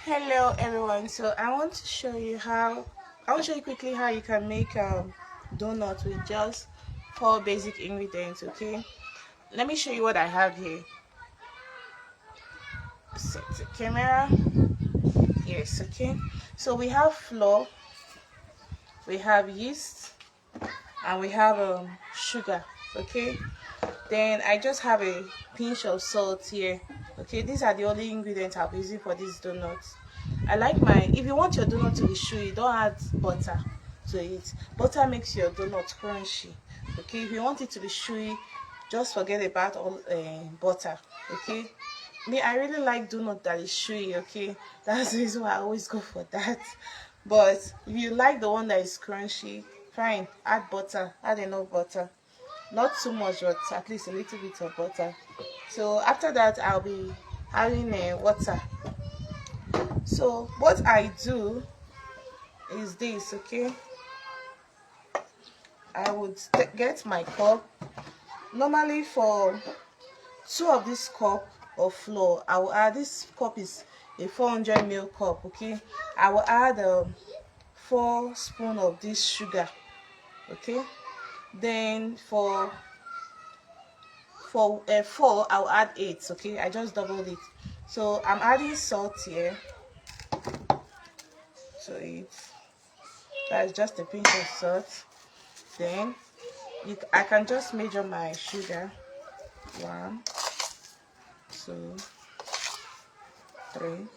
Hello everyone, so I want to show you quickly how you can make donut with just 4 basic ingredients. Okay, let me show you what I have here. Set the camera. Yes. Okay, so we have flour, we have yeast, and we have sugar. Okay, then I just have a pinch of salt here. Okay, these are the only ingredients I'll be using for these donuts. If you want your donut to be chewy, don't add butter to it. Butter makes your donut crunchy. Okay, if you want it to be chewy, just forget about all butter. Okay, I really like donut that is chewy. Okay, that's the reason why I always go for that. But if you like the one that is crunchy, fine, add butter, add enough butter, not too much, but at least a little bit of butter. So after that, I'll be adding water. So what I do is this. Okay, I would get my cup. Normally for 2 of this cup of flour, I will add, this cup is a 400 ml cup. Okay, I will add 4 spoons of this sugar. Okay, then for 4 I'll add 8. Okay, I just doubled it. So I'm adding salt here. So that's just a pinch of salt. Then I can just measure my sugar. 1, 2, 3,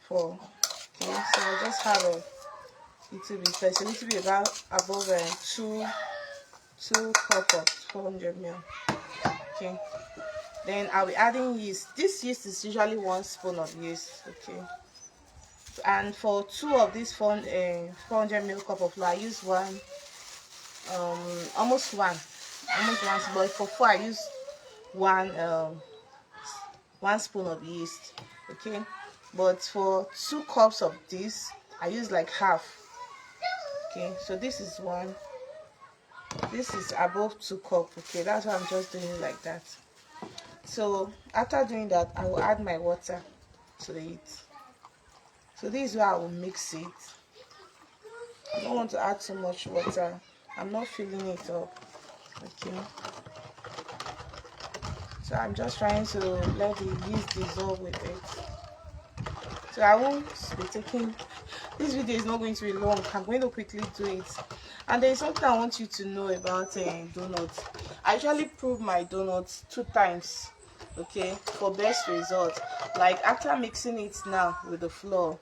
4. Okay, so I just have a little bit. So it's a little bit above 2 cups of 400 ml. Okay, then I'll be adding yeast. This yeast is usually 1 spoon of yeast. Okay, and for 2 of this 400 ml cup of flour, I use almost one, but for 4 I use 1 spoon of yeast. Okay, but for 2 cups of this, I use like half. Okay, so this is above 2 cups. Okay, that's why I'm just doing it like that. So after doing that, I will add my water to it. So this is where I will mix it. I don't want to add too much water. I'm not filling it up. Okay, so I'm just trying to let the yeast dissolve with it. So I won't be taking, this video is not going to be long. I'm going to quickly do it. And there is something I want you to know about donuts. I usually prove my donuts 2 times. Okay, for best result. Like after mixing it now with the flour,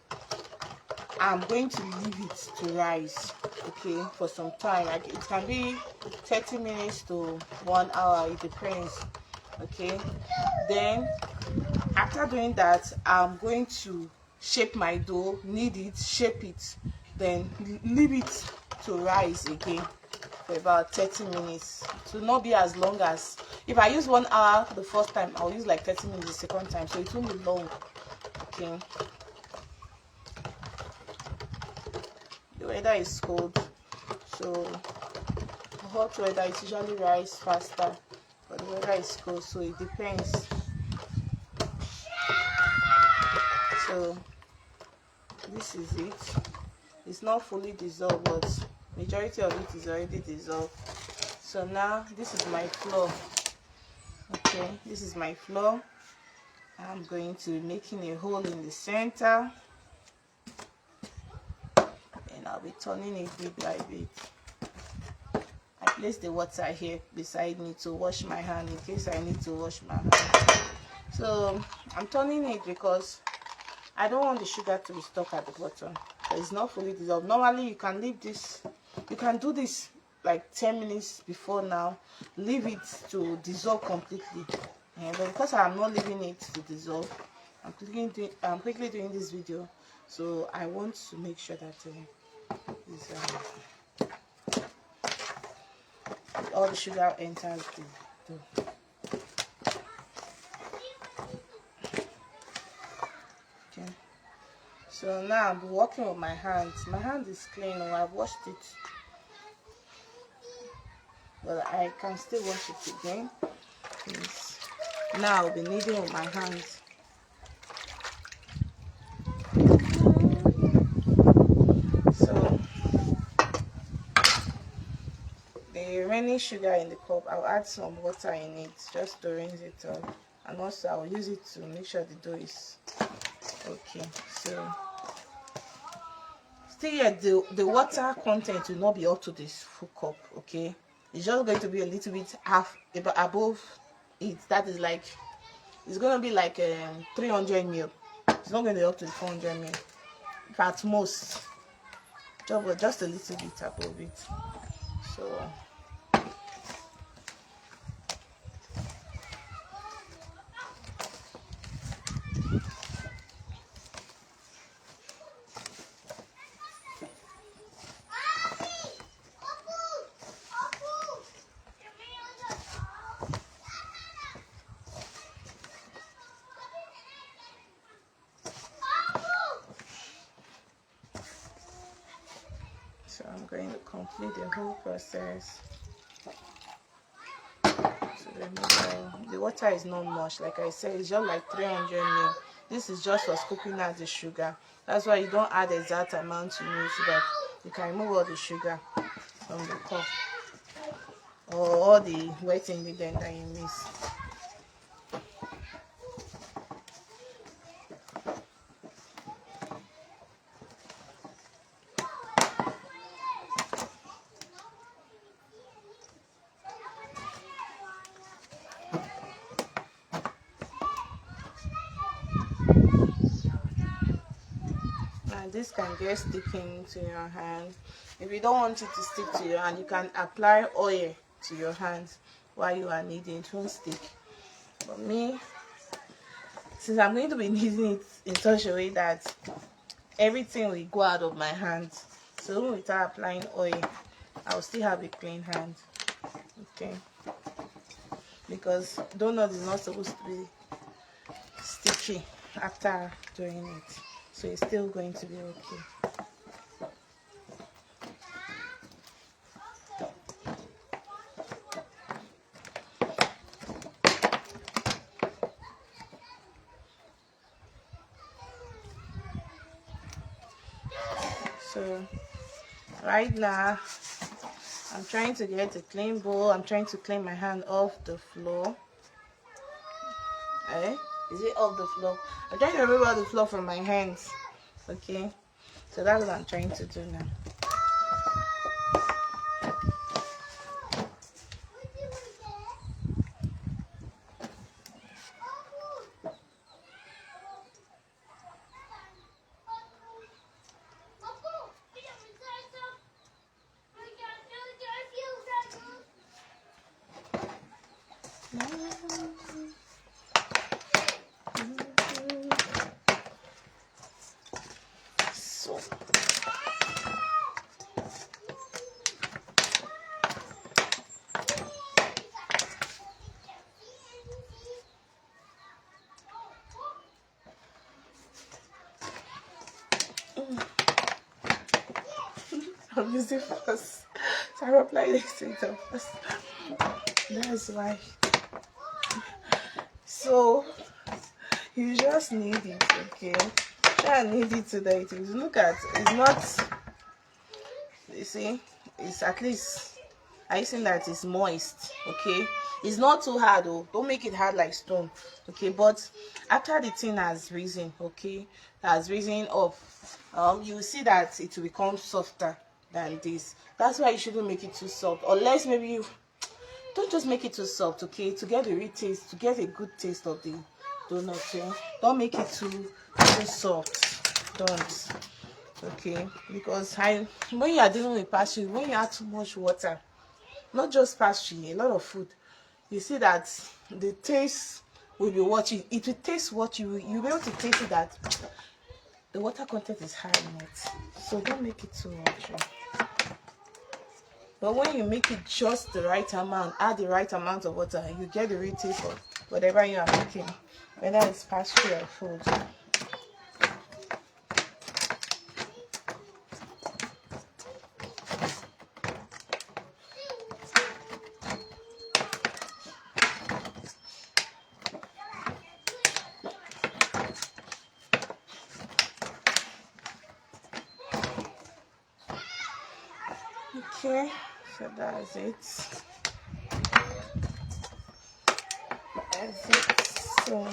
I'm going to leave it to rise. Okay, for some time. Like it can be 30 minutes to 1 hour, it depends. Okay, then after doing that, I'm going to shape my dough, knead it, shape it, then leave it to rise again for about 30 minutes. It will not be as long as, if I use 1 hour the first time, I'll use like 30 minutes the second time, so it won't be long. Okay, the weather is cold, so hot weather it usually rise faster, but the weather is cold, so it depends. So this is it. It's not fully dissolved, but majority of it is already dissolved. So now this is my flour. Okay, this is my flour. I'm going to be making a hole in the center, and I'll be turning it bit by bit. I place the water here beside me to wash my hand in case I need to wash my hand. So I'm turning it because I don't want the sugar to be stuck at the bottom. It's not fully dissolved. Normally you can leave this, you can do this like 10 minutes before now, leave it to dissolve completely. But because I'm not leaving it to dissolve, I'm quickly doing this video, so I want to make sure that all the sugar enters the dough. Okay, so now I'm working with my hands. My hand is clean, or I've washed it, but I can still wash it again. Yes. Now I'll be kneading with my hands. remaining sugar in the cup, I'll add some water in it just to rinse it off, and also I'll use it to make sure the dough is okay. So still yet the water content will not be up to this full cup, okay? It's just going to be a little bit above it. That is like, it's going to be like 300 ml. It's not going to be up to 400 ml at most, just a little bit above it. So I'm going to complete the whole process. So the water is not much, like I said, it's just like 300 ml. This is just for scooping out the sugar. That's why you don't add the exact amount you need, so that you can remove all the sugar from the cup or all the wet ingredient that you miss. This can get sticking to your hand. If you don't want it to stick to your hand, you can apply oil to your hands while you are kneading. It won't stick. But me, since I'm going to be kneading it in such a way that everything will go out of my hands, so even without applying oil, I'll still have a clean hand. Okay, because donut is not supposed to be sticky after doing it. So it's still going to be okay. So right now, I'm trying to get a clean bowl. I'm trying to clean my hand off the floor. Is it off the floor? I'm trying to remove all the floor from my hands. Okay, so that's what I'm trying to do now. I'm using first, so I apply this later first. That's why. So you just need it, okay? Try and knead it so that it is. Look at, it's not. You see, it's at least. I think that it's moist, okay? It's not too hard though. Don't make it hard like stone, okay? But after the thing has risen, okay, has risen up, you will see that it will become softer than this. That's why you shouldn't make it too soft, unless maybe you don't just make it too soft, okay? To get a real taste, to get a good taste of the donut, okay? Don't make it too soft. Don't, okay? Because when you are dealing with pastry, when you add too much water, not just pastry, a lot of food, you see that the taste will be what it will taste what you'll be able to taste it, that the water content is high in it. So don't make it too much. But when you make it just the right amount, add the right amount of water, you get the real taste of whatever you are making, whether it's pastry or food. Okay, So that's it. That's it. So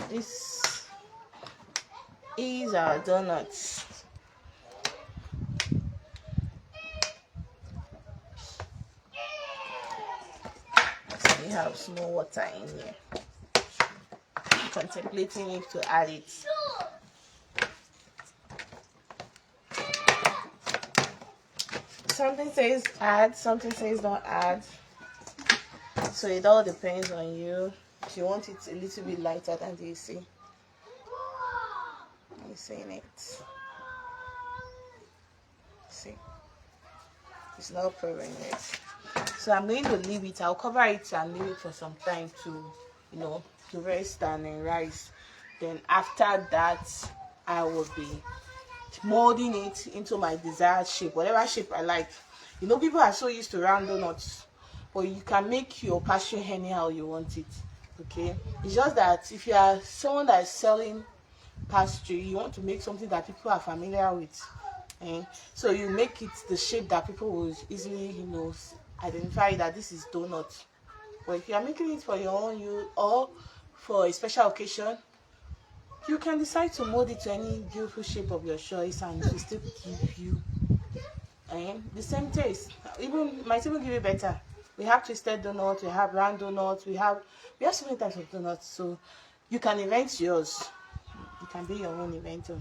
this is our donuts. So we have small water in here. I'm contemplating if to add it. Something says add, something says don't add. So it all depends on you. If you want it a little bit lighter than this, see. You're seeing it. See. It's not pouring yet. So I'm going to leave it. I'll cover it and leave it for some time to, to rest and rise. Then after that, I will be molding it into my desired shape, whatever shape I like. People are so used to round donuts, but you can make your pastry anyhow you want it. Okay, it's just that if you are someone that is selling pastry, you want to make something that people are familiar with, so you make it the shape that people will easily identify that this is donut. But if you are making it for your own use or for a special occasion, you can decide to mold it to any beautiful shape of your choice, and it will still give you the same taste. Might even give you better. We have twisted donuts, we have round donuts, we have so many types of donuts. So you can invent yours. You can be your own inventor.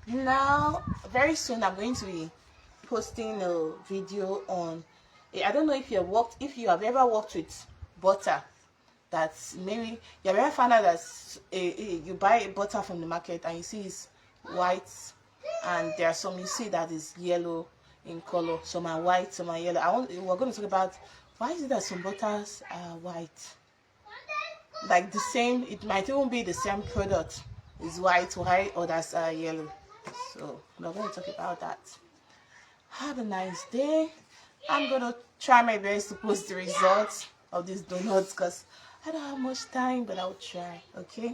Now, very soon I'm going to be posting a video on. I don't know if you have ever worked with butter. That maybe you have ever found out that you buy a butter from the market and you see it's white, and there are some you see that is yellow in color. Some are white, some are yellow. We're going to talk about why is it that some butters are white. Like the same, it might even be the same product is white, while others are yellow. So we're going to talk about that. Have a nice day. I'm going to try my best to post the results of these donuts because I don't have much time, but I'll try. Okay,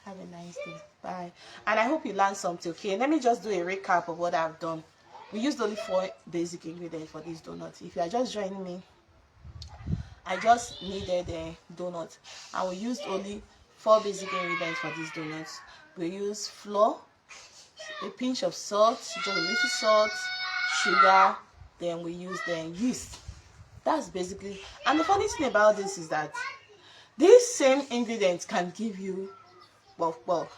have a nice day. Bye. And I hope you learned something. Okay, let me just do a recap of what I've done. We used only 4 basic ingredients for this donut. If you are just joining me, I just needed a donut, and we used only 4 basic ingredients for these donuts. We used flour, a pinch of salt, just a little salt, sugar, then we used yeast. That's basically. And the funny thing about this is that these same ingredients can give you puff.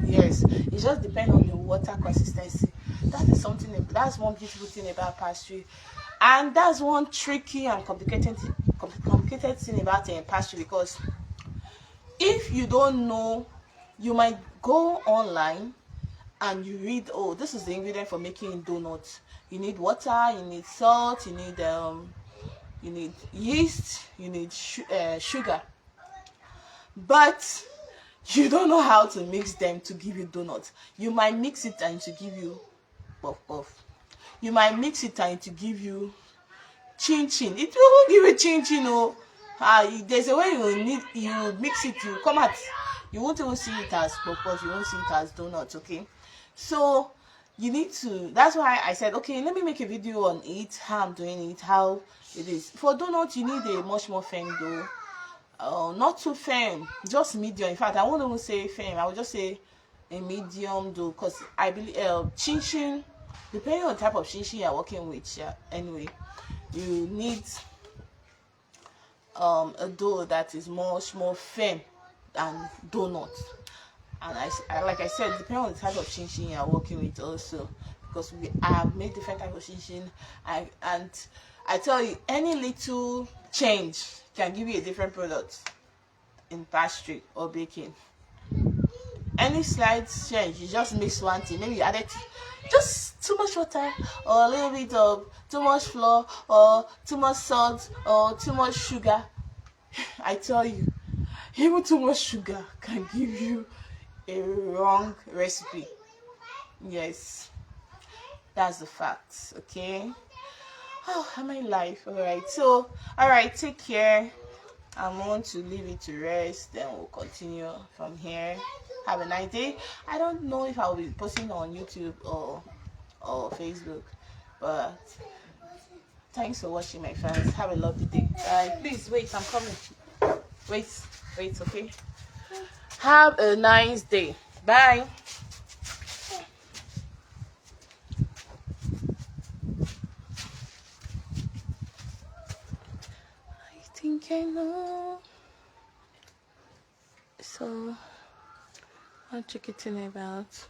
Yes, it just depends on the water consistency. That's one beautiful thing about pastry, and that's one tricky and complicated thing about pastry, because if you don't know, you might go online and you read, oh, this is the ingredient for making donuts. You need water, you need salt, you need yeast, you need sugar. But you don't know how to mix them to give you donuts. You might mix it and to give you puff. You might mix it and to give you chin. It won't give you chin. There's a way you mix it, you come out. You won't even see it as puff. You won't see it as donuts. Okay, so you need to. That's why I said, okay, let me make a video on it, how I'm doing it, how it is. For donuts, you need a much more firm dough. Not too firm, just medium. In fact, I won't even say firm. I would just say a medium dough, because I believe chin, depending on the type of chin you're working with, anyway, you need a dough that is much more firm than donuts. And I like I said, depending on the type of chin you're working with also, because I have made different types of chin. And I tell you, any little change can give you a different product in pastry or baking. Any slight change, you just mix one thing. Maybe you added just too much water, or a little bit of too much flour, or too much salt, or too much sugar. I tell you, even too much sugar can give you a wrong recipe. Yes, that's the fact. Okay. Oh, am I live? Alright, take care. I'm going to leave it to rest, then we'll continue from here. Have a nice day. I don't know if I'll be posting on YouTube or Facebook. But thanks for watching, my fans. Have a lovely day. Please wait, I'm coming. Wait, okay? Have a nice day. Bye. I think I know. So, what you getting about?